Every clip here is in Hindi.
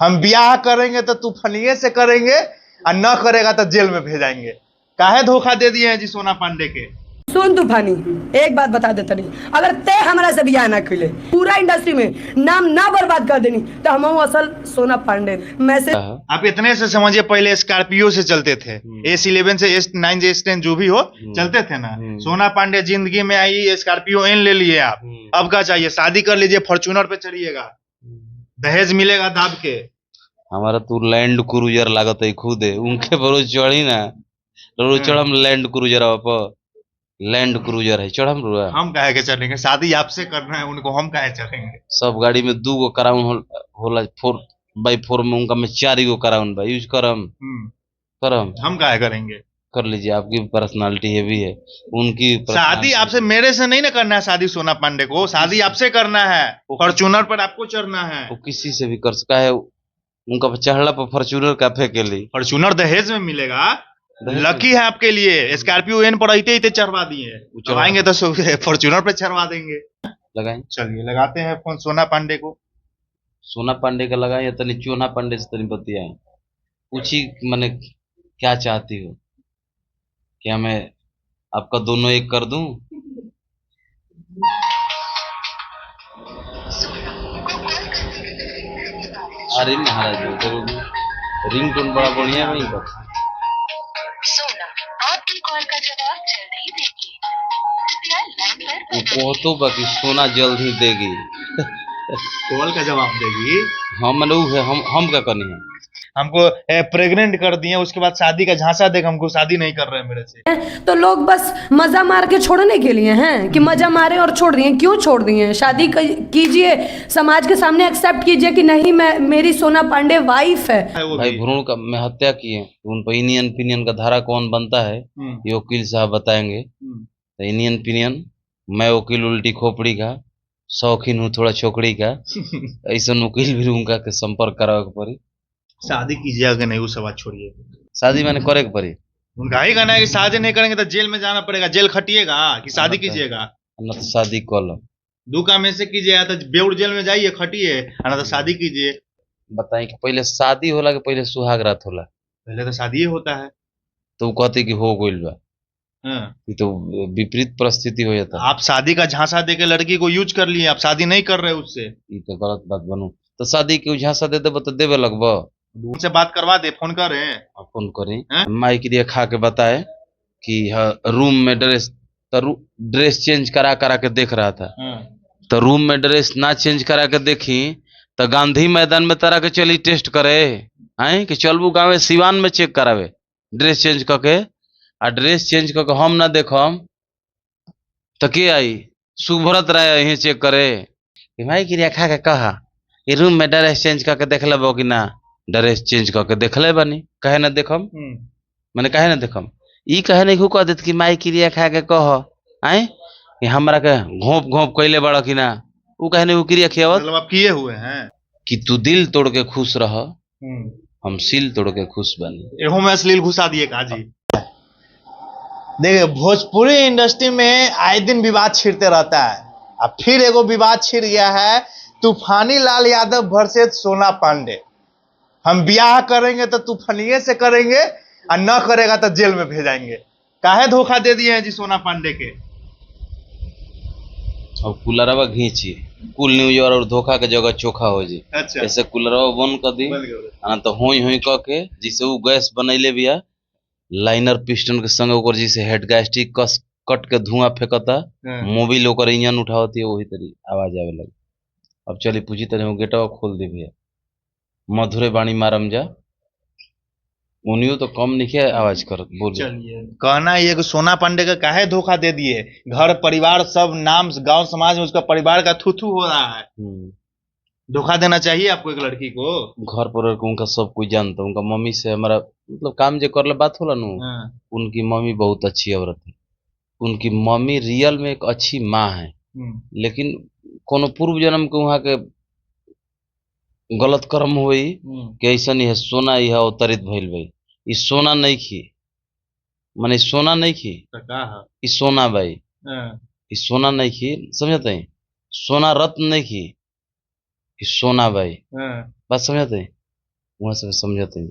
हम ब्याह करेंगे तो तूफानिये से करेंगे और न करेगा तो जेल में भेजाएंगे। काहे धोखा दे दिए हैं जी सोना पांडे के। सुन तूफानी, एक बात बता देता नहीं, अगर ते हमारा से बियाह ना खुले पूरा इंडस्ट्री में नाम ना बर्बाद कर देनी तो हम असल सोना पांडे मैसेज। आप इतने से समझिए, पहले स्कॉर्पियो से चलते थे, S11 से S9 से S10 जो भी हो चलते थे ना। सोना पांडे जिंदगी में आई, स्कॉर्पियो एन ले लिए आप। अब क्या चाहिए? शादी कर लीजिए, फॉर्च्यूनर पे चढ़िएगा, दहेज मिलेगा दाब के। हमारा तो लैंड क्रूजर लागत है खुद है, उनके पर रोज चढ़ी ना, रोज चढ़म लैंड क्रूजर पर। लैंड क्रूजर है चढ़म रुआ। हम काहे के चढ़ेंगे? शादी आपसे करना है उनको, हम काहे चढ़ेंगे? सब गाड़ी में 2 गो कराउन होला, 4x4 में उनका में 4 गो कराउन बा, यूज करम करम। हम काहे करेंगे? कर लीजिए, आपकी पर्सनालिटी हैवी है, उनकी शादी आपसे, मेरे से नहीं ना करना है शादी सोना पांडे को, शादी आपसे करना है, फॉर्च्यूनर पर आपको चढ़ना है। वो किसी से भी कर सका है, उनका चढ़ला पर फॉर्च्यूनर का फेंके ली। फॉर्च्यूनर दहेज में मिलेगा, लकी है आपके लिए। स्कॉर्पियो एन पर रहते चढ़वा दिए, चढ़वाएंगे तो फॉर्च्यूनर पे चढ़वा देंगे। लगाएं, चलिए लगाते हैं फोन सोना पांडे को। सोना पांडे का लगाएं या तनी चोना पांडे से तनी बतियाएं, पूछी मैंने क्या चाहती हो, क्या मैं आपका दोनों एक कर दूं? अरे महाराज रिंग टोन बड़ा बढ़िया वहीं पर। सोना आपकी कॉल का जवाब जल्द ही देगी, कृपया लाइन पर। वो कहतो बाकी सोना जल्द ही देगी। कॉल का जवाब देगी? हाँ मैंने वो है, हम क्या करनी है? हमको प्रेग्नेंट कर दिए, उसके बाद शादी का झांसा देख हमको शादी नहीं कर रहे हैं मेरे से। तो लोग बस मजा मार के छोड़ने के लिए हैं कि मजा मारे और छोड़ दिए। क्यों छोड़ दिए? शादी कीजिए, समाज के सामने एक्सेप्ट कीजिए कि नहीं मैं, मेरी सोना पांडे वाइफ है। भाई भ्रूण का मैं हत्या की है, उन पर इंडियन पिनियन का धारा कौन बनता है ये वकील साहब बताएंगे। तो इंडियन पिनियन, मैं वकील उल्टी खोपड़ी का शौकीन हूँ थोड़ा छोकड़ी का, ऐसा वकील भी उनका के संपर्क करावे के पड़ी। शादी कीजिएगा नहीं, वो सब बात छोड़िए। शादी मैंने करे के पड़ी। उनका ही कहना है कि शादी नहीं करेंगे तो जेल में जाना पड़ेगा। जेल खटिएगा कि शादी कीजिएगा? ना तो शादी कर लो, 2 काम में से कीजिए, या तो बेउर जेल में जाइए खटिए, ना तो शादी कीजिए। बताई कि पहले शादी होला कि पहले सुहाग रात होला? पहले तो शादी होता है। तो वो कहते कि हो गइल बा, ये तो विपरीत परिस्थिति हो जाता। आप शादी का झांसा देके लड़की को यूज कर लिए, आप शादी नहीं कर रहे उससे। ये तो गलत बात बनू। तो शादी के झांसा दे देबो तो देवे लगबो? उनसे बात करवा दे, फोन कर रहे हैं। फोन करी माइक दिया खा के बताए कि रूम में ड्रेस चेंज करा करा के देख रहा था। तो रूम में ड्रेस ना चेंज करा के देखी तो गांधी मैदान में तरह के चली टेस्ट करे आए कि चलबू गाँव सिवान में चेक करावे ड्रेस चेंज करके। आ ड्रेस चेंज करके हम ना देखम तो के आई सुभरत राय यही चेक करे कि भाई क्रिया खा के कहा कि रूम में ड्रेस चेंज करके देख लेबो कि ना? ड्रेस चेंज करके देख ले बनी, कहे ना देखम? मैंने कहे ना देखम? ई कहे नहीं कह देत कि माई क्रिया खा के कह आए कि हमरा के घोप घोप कैले बड़ा कि ना? वो कहे नहीं वो क्रिया खियावत मतलब आप किए हुए हैं कि तू दिल तोड़ के खुश रह, हम सील तोड़ के खुश बनी। एहो में अश्लील घुसा दिए काजी। देखिए भोजपुरी इंडस्ट्री में आए दिन विवाद छिड़ते रहता है। अब फिर एगो विवाद छिड़ गया है, तूफानी लाल यादव वर्सेस सोना पांडे। हम ब्याह करेंगे तो तूफानिये से करेंगे और न करेगा तो जेल में भेजाएंगे। काहे धोखा दे दिए हैं जी सोना पांडे के? अब कूलरवा घींची, कुल न्यूज और धोखा के जगह चोखा हो जी। अच्छा। ऐसे कूलरवा बंद कर दी तो होई होई कह के जिसे वो गैस बनैले बिया लाइनर पिस्टन के संग ओकर जिसे हेड गैस्ट्रिक कस कट के धुआं फेंकता, मोबिल ओकर इंजन उठावती है, वही तरी आवाज आवे लगी। अब चली पूछी तनी गेटवा खोल दी भैया, मधुरे बाणी मारम जा, उनियो तो कम नहीं आवाज कर बोल। कहना ये कि सोना पांडे का काहे धोखा दे दिए? घर परिवार सब नाम गांव समाज में उसका परिवार का थू हो रहा है। धोखा देना चाहिए आपको एक लड़की को? घर पर उनका सब कुछ जानता, उनका मम्मी से हमारा मतलब काम जो कर ले बात होला नु। उनकी मम्मी बहुत अच्छी औरत है, उनकी मम्मी रियल में एक अच्छी माँ है, लेकिन कोनो पूर्व जन्म के वहाँ के गलत कर्म हुई कि ऐसा नहीं है सोना यह अवतरित भइल भाई। ई सोना नहीं खी, माने सोना नहीं खी, ई सोना भाई, ई सोना नहीं खी, समझते हैं? सोना रत्न नहीं खी, ई सोना भाई, बात समझते हैं? वहां से समझते हैं।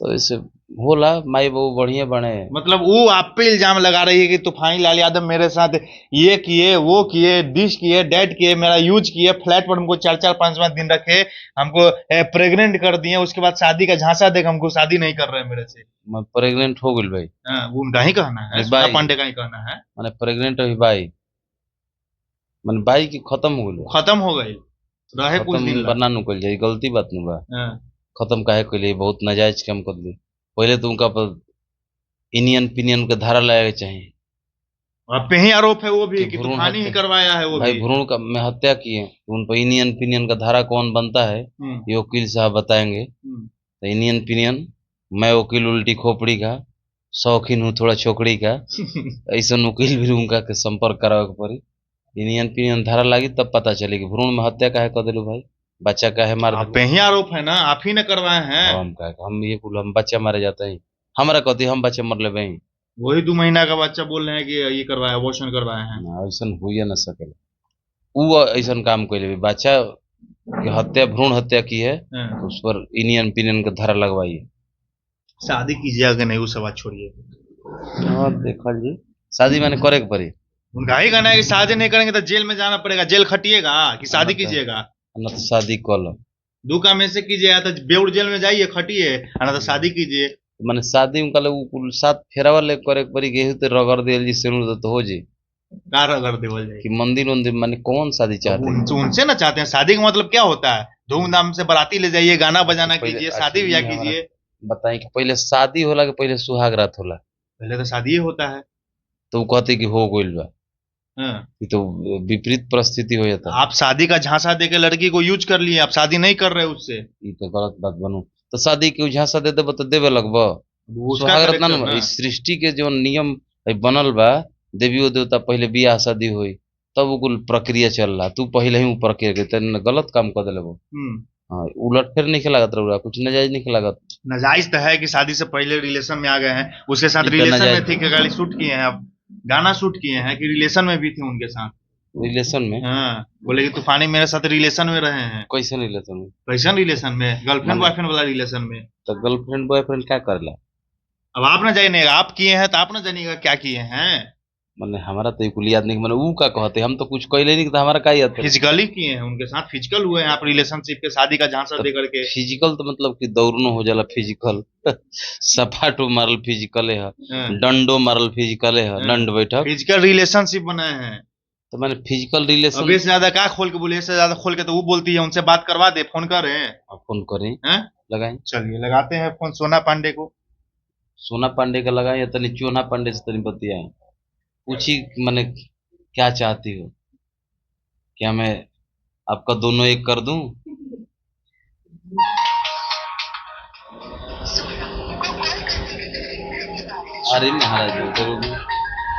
तो इससे होला माई बहू बढ़िया बने। मतलब वो आप पे इल्जाम लगा रही है कि तूफानी लाल यादव मेरे साथ ये किए, वो किए, डिश किए, डेट किए, मेरा यूज किए, फ्लैट पर हमको 4-4 5 5 दिन रखे, हमको प्रेग्नेंट कर दिए, उसके बाद शादी का झांसा देकर हमको शादी नहीं कर रहे हैं मेरे से। मैं प्रेग्नेंट हो गई भाई। हाँ, वो उनका ही कहना है, अरे सोना भाई। पांडे का ही कहना है। मैंने प्रेग्नेंट हुई भाई, मैंने भाई की खत्म हो गई। खत्म हो गई, रहे कुछ दिन खत्म ला। बना नु कल जाई, गलती बात नु बा। हाँ। खत्म काहे के लिए, बहुत नाजायज काम कर दी। पहले तो उनका पर इंडियन पिनियन का धारा लगाया चाहिए आप पे ही आरोप है वो भी कि कि भ्रूण तूफानी ही हत्या। करवाया है वो भाई भी। भ्रूण का में हत्या किए तो उन पर इंडियन पिनियन का धारा कौन बनता है ये वकील साहब बताएंगे। तो इंडियन पिनियन, मैं वकील उल्टी खोपड़ी का शौकीन हूँ थोड़ा छोकड़ी का, ऐसा वकील भी उनका के संपर्क करावे के पड़ी। इंडियन पिनियन धारा लागी तब पता चलेगी भ्रूण में हत्या काहे कर दिलो भाई, बच्चा काहे मार आप दिलो। पे ही आरोप है ना, आप ही ने करवाए हैं। हम काहे, हम ये कुल हम बच्चा मारे जाते हैं, हमारा कहती हम बच्चे मर ले भाई। वही 2 महीना का बच्चा बोल रहे हैं कि ये करवाया, अबॉर्शन करवाए हैं। ऐसा हुई न सकेला, वो ऐसा काम कैले बच्चा की हत्या भ्रूण हत्या की है हाँ। तो उस पर इंडियन पिनियन का धारा लगवाइए। शादी कीजिएगा कि नहीं वो सब बात छोड़िए। हाँ देखल जी, शादी मैंने करे के पड़ी। उनका ही कहना है कि शादी नहीं करेंगे तो जेल में जाना पड़ेगा, जेल खटिएगा कि शादी कीजिएगा। न तो शादी कर लो, दो काम में से कीजिए, या तो बेउर जेल में जाइए खटिए, ना तो शादी कीजिए। मैंने शादी उनका ले कुल 7 फेरावा ले करे के पड़ी, गेहूं तो रगड़ दियल जी सिनुर तो हो जी कार अगर देवल जाए कि मंदिर वंदिर माने कौन शादी चाहते हैं। उनसे ना चाहते हैं। शादी का मतलब क्या होता है, धूमधाम से बाराती ले जाइए, गाना बजाना पहले कीजिए, अच्छा शादी ब्याह ये हमारा कीजिए। बताएं कि पहले शादी होला कि पहले सुहाग रात होला। पहले तो शादी ही होता है। तो वो कहते कि हो गइल बा, हाँ। ये तो विपरीत परिस्थिति हो जाता। आप शादी का झांसा देके लड़की को यूज कर लिए, आप शादी नहीं कर रहे उससे। ये तो गलत बात बनू। तो शादी के झांसा दे देबो तो देवे लगबो। उसका सुहाग रात करेक्टर ना ना। इस सृष्टि के जो नियम है बनल बा, देवियो देवता पहले बियाह शादी हुई तब वो कुल प्रक्रिया चल रहा, तू पहले ही वो प्रक्रिया के तेने गलत काम कर दिले वो। हाँ उलट फिर नहीं लागत रहा, कुछ नाजायज नहीं लागत। नाजायज तो है कि शादी से पहले रिलेशन में आ गए हैं, उसके साथ ये तो रिलेशन में नाजायज थे कि गाली शूट किए हैं, आप गाना शूट किए हैं कि रिलेशन में भी थे उनके साथ। रिलेशन में हाँ, बोले कि तूफानी मेरे साथ रिलेशन में रहे हैं। कैसे रिलेशन में? कैसन रिलेशन में? गर्लफ्रेंड माने- बॉयफ्रेंड वाला रिलेशन में। तो गर्लफ्रेंड बॉयफ्रेंड क्या करला? अब आप ना जानिएगा, आप किए हैं तो आप ना जानिएगा क्या किए हैं। मैंने हमारा तो कुल याद नहीं, मैंने वो का कहते हम तो कुछ कहले नहीं तो हमारा का याद करे? फिजिकली किए हैं उनके साथ, फिजिकल हुए हैं आप रिलेशनशिप के, शादी का झांसा दे करके। फिजिकल तो मतलब कि दौड़नो हो जाला फिजिकल सपाटो मारल फिजिकल है, हाँ। डंडो मारल फिजिकल है, दंड बैठक। फिजिकल रिलेशनशिप बनाए हैं। तो मैंने फिजिकल रिलेशन अब इससे ज्यादा क्या खोल के बोले, इससे ज्यादा खोल के तो वो बोलती है, उनसे बात करवा दे, फोन कर रहे हैं। फोन करें हैं? लगाएं, चलिए लगाते हैं फोन सोना पांडे को। सोना पांडे का लगाएं या तनी चोना पांडे से तनी बतियाएं, पूछी मैंने क्या चाहती हो, क्या मैं आपका दोनों एक कर दूं? अरे महाराज तो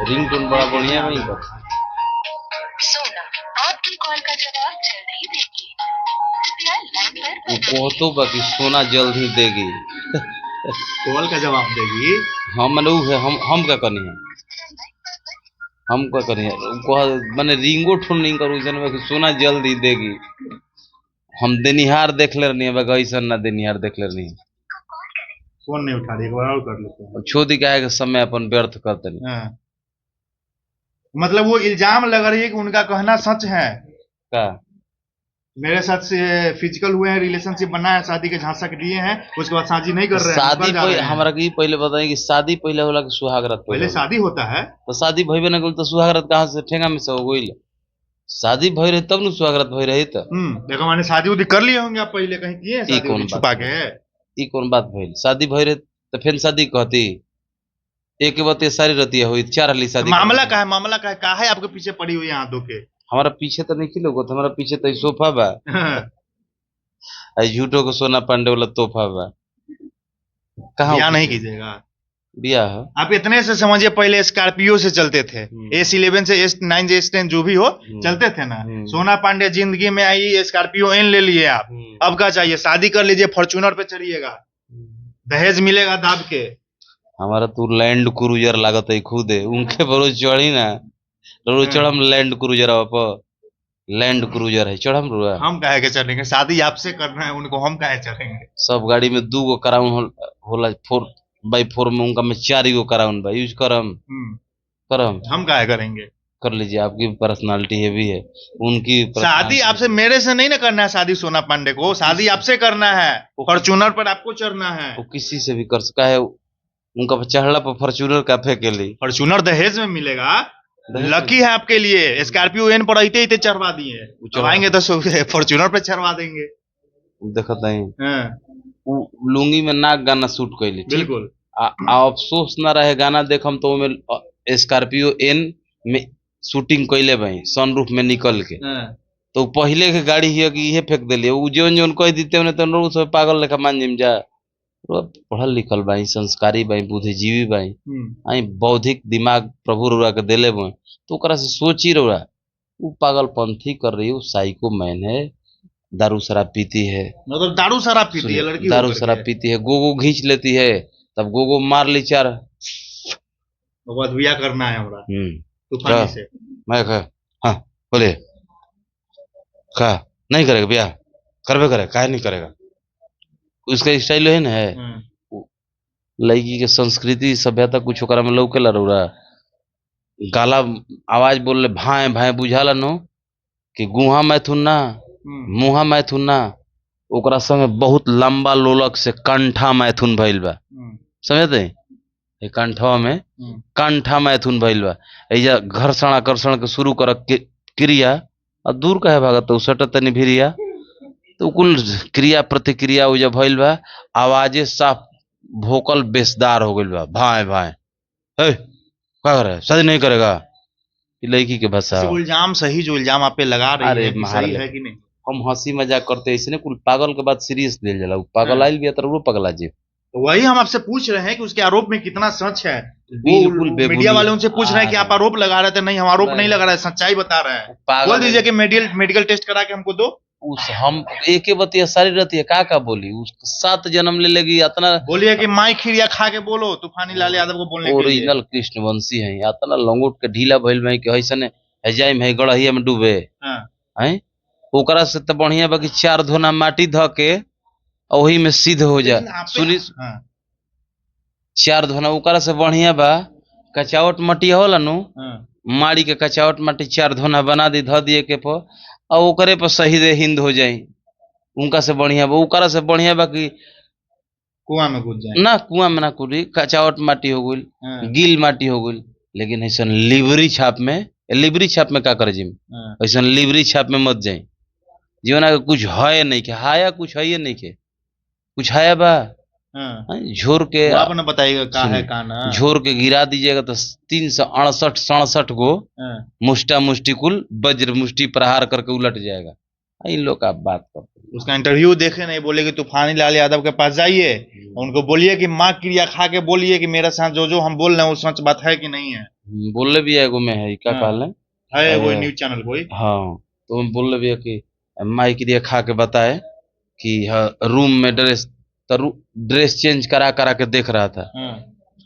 रिंग टोन बड़ा बढ़िया वहीं पर। सोना आपकी कॉल का जवाब जल्द ही देगी, कृपया लाइन पर वो कहतो बाकी सोना जल्द ही देगी। कॉल का जवाब देगी। हाँ मैंने वो है, हम क्या करनी है, हम क्या करनी है मैंने रिंगो ठोन नहीं करूँ जन में कि सोना जल्द ही देगी। हम देनिहार देख ले रही है, ऐसा ना देनिहार देख ले रही है। फोन नहीं उठा रही, एक बार और कर लेते हैं। छोदी का है कि समय अपन व्यर्थ करते नहीं। हाँ। मतलब वो इल्जाम लगा रही है कि उनका कहना सच है, का मेरे साथ से फिजिकल हुए हैं, रिलेशनशिप बना है, शादी के झांसा के दिए हैं, उसके बाद शादी नहीं कर रहे हैं, शादी निकल जा रहे हैं। हमारा की पहले बताएं कि शादी पहले होला कि सुहाग रात पहले शादी होता है। तो शादी भइबे ना कल तो सुहाग रात कहाँ से ठेंगा में से हो गई? शादी भई रही तब न सुहाग रात भई रही। तो देखो मैंने शादी उदी कर लिए होंगे आप, पहले कहीं किए हैं शादी कौन उदी बात छुपा के? ई कौन बात भइल? शादी भई रही तो फिर शादी कहती एक बात ये सारी रहती है हुई 4 हाली शादी। मामला का है, मामला का है आपके पीछे पड़ी हुई है हाथों के? हमारा पीछे तो नहीं लोग, हमारा पीछे तो सोफा बा, झूठो को सोना पांडे वाला तोहफा बा। कहाँ बियाह नहीं कीजिएगा। बियाह आप इतने से समझिए, पहले स्कॉर्पियो से चलते थे, S11 से S9 से S10 जो भी हो चलते थे ना। सोना पांडे जिंदगी में आई, स्कॉर्पियो एन ले लिए आप, अब क्या चाहिए? शादी कर लीजिए, फॉर्च्यूनर पे चढ़िएगा, दहेज मिलेगा दाब के। हमारा तो लैंड क्रूजर लागत है खुद है, उनके बरोज चढ़ी ना रोज चढ़ हम लैंड क्रूजर पर लैंड क्रूजर है, चढ़म रुआ हम काहे के चलेंगे? शादी आपसे करना है उनको, हम काहे चलेंगे? सब गाड़ी में 2 गो कराउन होला 4x4 में, उनका में 4 गो कराउन बा, यूज करम करम हम काहे करेंगे? कर लीजिए, आपकी पर्सनालिटी हेवी है, उनकी शादी personality- आपसे, मेरे से नहीं ना करना है शादी सोना पांडे को, शादी आपसे करना है, फॉर्च्यूनर पर आपको चढ़ना है। वो किसी से भी कर सका है, उनका चढ़ला पर फॉर्च्यूनर का फेंके ली, फॉर्च्यूनर दहेज में मिलेगा, लकी है आपके लिए। स्कॉर्पियो एन पर इते चढ़वा दिए, जब आएंगे तो फॉर्च्यूनर पे चढ़वा देंगे। देखत नहीं हाँ, उ लुंगी में नाक गाना शूट कैली, ठीक? बिल्कुल। आ अफसोस ना रहे गाना देखम तो में स्कॉर्पियो एन में शूटिंग कैले भाई सनरूफ में निकल के, हाँ, तो पहले के गाड़ी है कि इहे फेंक दिले, उ जोन जोन कह देते ने तो सब पागल लेखा मान जिम जा। पढ़ल लिखल बाई, संस्कारी बाई, बुद्धिजीवी बाई, आई बौद्धिक दिमाग प्रभु रउरा के देले बाई, तो ओकरा से सोची रउरा उ पागलपंथी कर रही है, वो साइको मैन है, दारू शराब पीती है, मतलब दारू शराब पीती है लड़की, दारू शराब पीती है, गोगो घींच लेती है, तब गोगो मार ली 4। बाद बिया करना है हमरा तूफानी से। मैं कहा हाँ बोले का नहीं करेगा ब्याह, करबे करे, काहे नहीं करेगा, उसका स्टाइल है ना है। लड़की के संस्कृति सभ्यता कुछ ओकरा में लौकेला रउरा, गाला आवाज बोल ले भाए भाए बुझाला नो कि गुहा मैथुन ना मुहा मैथुन ना, ओकरा संगे बहुत लंबा लोलक से कंठा मैथुन भइल बा, समझते? ये कंठवा में कंठा मैथुन भइल बा, एजा घर्षण आकर्षण के शुरू कर क्रिया, और दूर कहे भागत तो सटत तनी भिरिया, तो कुल क्रिया प्रतिक्रिया वो जब भइल बा, आवाजे साफ भोकल बेसदार हो गइल बा, भाए भाए हे क्या कर रहा है, शादी नहीं करेगा, ये लड़की के भाषा। इल्जाम सही, जो इल्जाम आप पे लगा रही अरे है कि मार सही ले। है कि नहीं? हम हंसी मजाक करते ऐसे कुल पागल के बाद सीरियस ले जाला, पागल आइल भी तो पगला जी। तो वही हम आपसे पूछ रहे हैं कि उसके आरोप में कितना सच है। बिल्कुल वो मीडिया वाले उनसे पूछ रहे हैं कि आप आरोप लगा रहे थे, नहीं हम आरोप नहीं लगा रहे, सच्चाई बता रहे हैं। बोल दीजिए कि मेडिकल टेस्ट करा के हमको दो। उस हम एक बतिया सारी रहती है, का बोली उस 7 जन्म ले लेगी इतना, बोलिए कि माई खीरिया खा के बोलो तूफानी लाल यादव को बोलने के लिए। ओरिजिनल कृष्णवंशी है, इतना लंगोट के ढीला भइल में कि ऐसने हजाइम है गड़हिया में डूबे हैं, ओकरा से तो बढ़िया बाकी 4 धोना माटी ध के वही में सिद्ध हो जा। सुनी 4 धोना ओकरा से बढ़िया बा कचावट मटी होला नु, माड़ी के कचावट माटी 4 धोना बना दी, ध दिए के पर और ओकरे पर शहीद हिंद हो जाई, उनका से बढ़िया बा, ओकरा से बढ़िया बा कि कुआं में कूद जाए ना, कुआं में ना कूदी, कचावट माटी हो गई, गील माटी हो गई, लेकिन ऐसा लिवरी छाप में का कर जिम, ऐसा लिवरी छाप में मत जाए, जीवन कुछ है नहीं के, हाया कुछ है नहीं के, कुछ हाया बा झोर के आपने बताइएगा का है का ना, झोर के गिरा दीजिएगा तो 368-67 गो मुष्टा मुष्टि कुल वज्र मुष्टि प्रहार करके उलट जाएगा। इन लोग का बात करते हैं। उसका इंटरव्यू देखे नहीं, बोले कि तूफानी लाल यादव के पास जाइए, उनको बोलिए कि माँ क्रिया खा के बोलिए कि मेरे साथ जो हम बोल रहे हैं वो सच बात है कि नहीं है। बोले भी है में है क्या कहल है वो न्यूज चैनल कोई, हाँ तो हम बोल रहे कि माई क्रिया खा के बताए कि रूम में ड्रेस चेंज करा के देख रहा था,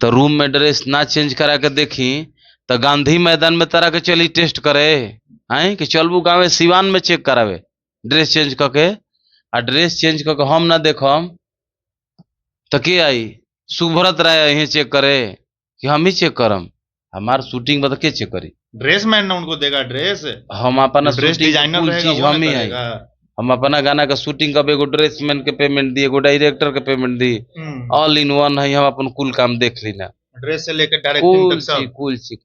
तो रूम में ड्रेस ना चेंज करा के देखी तो गांधी मैदान में तरह के चली टेस्ट करे हैं कि चलबू गाँव सिवान में चेक करावे ड्रेस चेंज करके, आ ड्रेस चेंज करके हम ना देखम तो के आई सुभरत राय यही चेक करे कि हम ही चेक करम, हमार शूटिंग बता के चेक करी, ड्रेस मैन ना उनको देगा ड्रेस, हम अपना ड्रेस डिजाइनर चीज हम ही है, हम अपना गाना का शूटिंग का एगो ड्रेस मैन के पेमेंट दी, एगो डायरेक्टर के payment the, all in one है, हम अपन कुल काम देख ली ना, ड्रेस से लेकर डायरेक्टिंग तक सब कुल ची